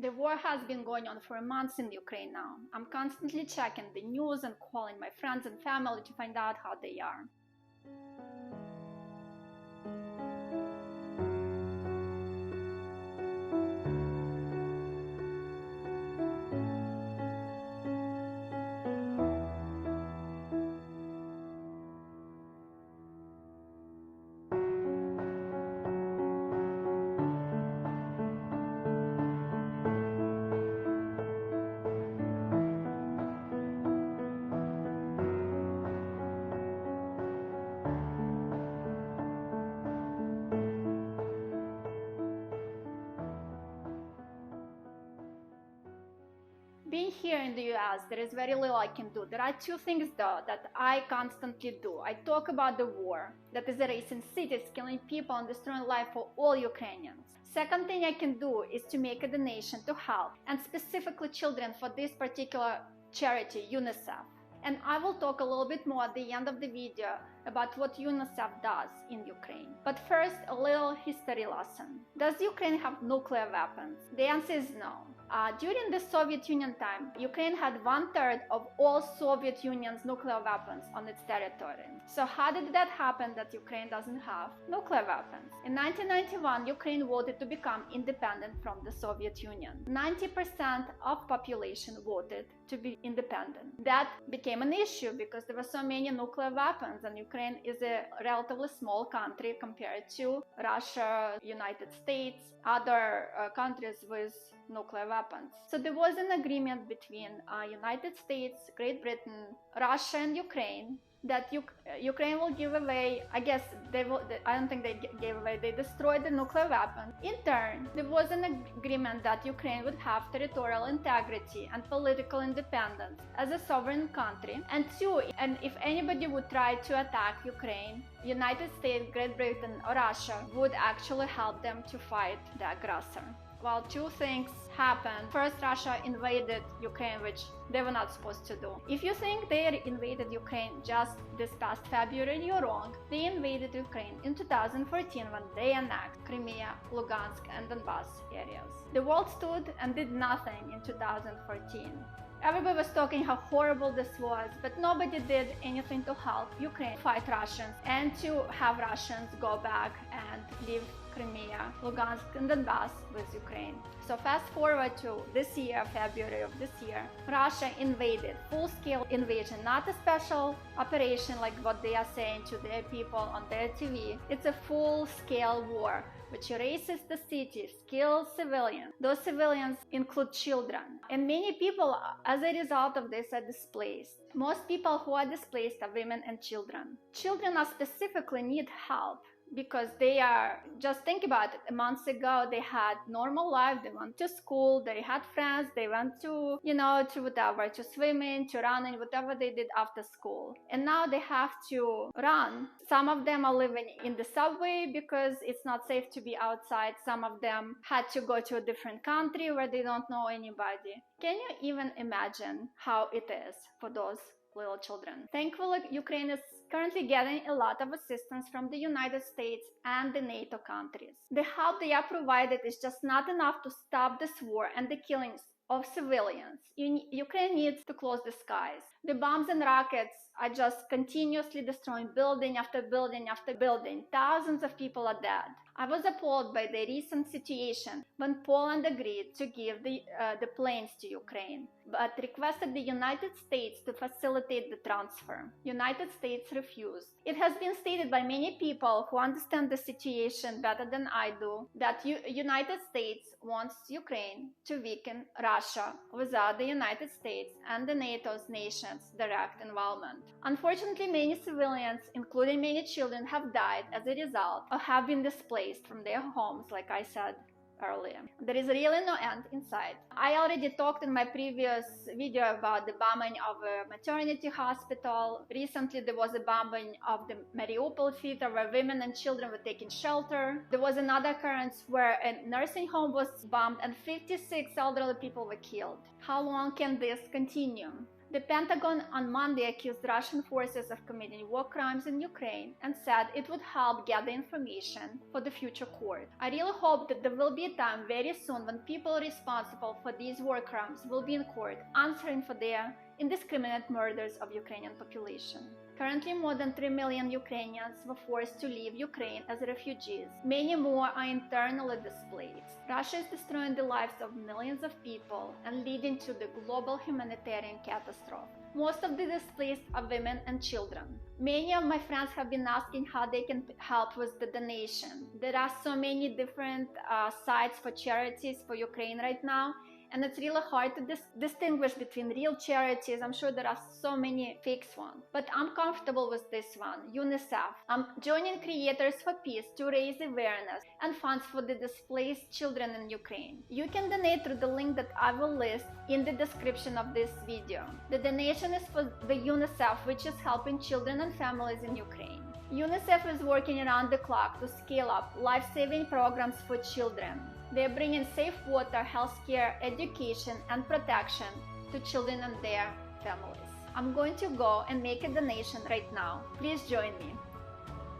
The war has been going on for months in Ukraine now. I'm constantly checking the news and calling my friends and family to find out how they are. Being here in the US, there is very little I can do. There are two things though that I constantly do. I talk about the war that is erasing cities, killing people and destroying life for all Ukrainians. Second thing I can do is to make a donation to help, and specifically children, for this particular charity, Unicef. And I will talk a little bit more at the end of the video about what UNICEF does in Ukraine. But first, a little history lesson. Does Ukraine have nuclear weapons? The answer is no. During the Soviet Union time, Ukraine had 1/3 of all Soviet Union's nuclear weapons on its territory. So how did that happen that Ukraine doesn't have nuclear weapons? In 1991, Ukraine voted to become independent from the Soviet Union. 90% of population voted to be independent. That became an issue because there were so many nuclear weapons, and Ukraine is a relatively small country compared to Russia, United States, other countries with nuclear weapons. So there was an agreement between United States, Great Britain, Russia and Ukraine that Ukraine will give away, I guess I don't think they gave away, they destroyed the nuclear weapons. In turn, there was an agreement that Ukraine would have territorial integrity and political independence as a sovereign country. And two, and if anybody would try to attack Ukraine, United States, Great Britain or Russia would actually help them to fight the aggressor. Well, two things happened. First, Russia invaded Ukraine, which they were not supposed to do. If you think they invaded Ukraine just this past February, you're wrong. They invaded Ukraine in 2014 when they annexed Crimea, Lugansk, and Donbass areas. The world stood and did nothing in 2014. Everybody was talking how horrible this was, but nobody did anything to help Ukraine fight Russians and to have Russians go back and leave Crimea, Lugansk, and Donbass with Ukraine. So fast forward to this year, February of this year, Russia invaded, full-scale invasion, not a special operation like what they are saying to their people on their TV. It's a full-scale war, which erases the cities, kills civilians. Those civilians include children. And many people, as a result of this, are displaced. Most people who are displaced are women and children. Children are specifically need help because they are, just think about it, a month ago they had normal life, they went to school, they had friends, they went to, to whatever, to swimming, to running, whatever they did after school. And now they have to run. Some of them are living in the subway because it's not safe to be outside. Some of them had to go to a different country where they don't know anybody. Can you even imagine how it is for those little children? Thankfully, Ukraine is currently getting a lot of assistance from the United States and the NATO countries. The help they are provided is just not enough to stop this war and the killings of civilians. Ukraine needs to close the skies. The bombs and rockets are just continuously destroying building after building after building. Thousands of people are dead. I was appalled by the recent situation when Poland agreed to give the planes to Ukraine, but requested the United States to facilitate the transfer. United States refused. It has been stated by many people who understand the situation better than I do that United States wants Ukraine to weaken Russia without the United States and the NATO's nations' direct involvement. Unfortunately, many civilians, including many children, have died as a result or have been displaced from their homes, like I said earlier. There is really no end in sight. I already talked in my previous video about the bombing of a maternity hospital. Recently there was a bombing of the Mariupol theater where women and children were taking shelter. There was another occurrence where a nursing home was bombed and 56 elderly people were killed. How long can this continue? The Pentagon on Monday accused Russian forces of committing war crimes in Ukraine and said it would help gather information for the future court. I really hope that there will be a time very soon when people responsible for these war crimes will be in court answering for their indiscriminate murders of Ukrainian population. Currently, more than 3 million Ukrainians were forced to leave Ukraine as refugees. Many more are internally displaced. Russia is destroying the lives of millions of people and leading to the global humanitarian catastrophe. Most of the displaced are women and children. Many of my friends have been asking how they can help with the donation. There are so many different sites for charities for Ukraine right now, and it's really hard to distinguish between real charities. I'm sure there are so many fake ones, but I'm comfortable with this one, Unicef. I'm joining Creators for Peace to raise awareness and funds for the displaced children in Ukraine. You can donate through the link that I will list in the description of this video. The donation is for the Unicef, which is helping children and families in Ukraine. Unicef is working around the clock to scale up life-saving programs for children. They're bringing safe water, healthcare, education, and protection to children and their families. I'm going to go and make a donation right now. Please join me.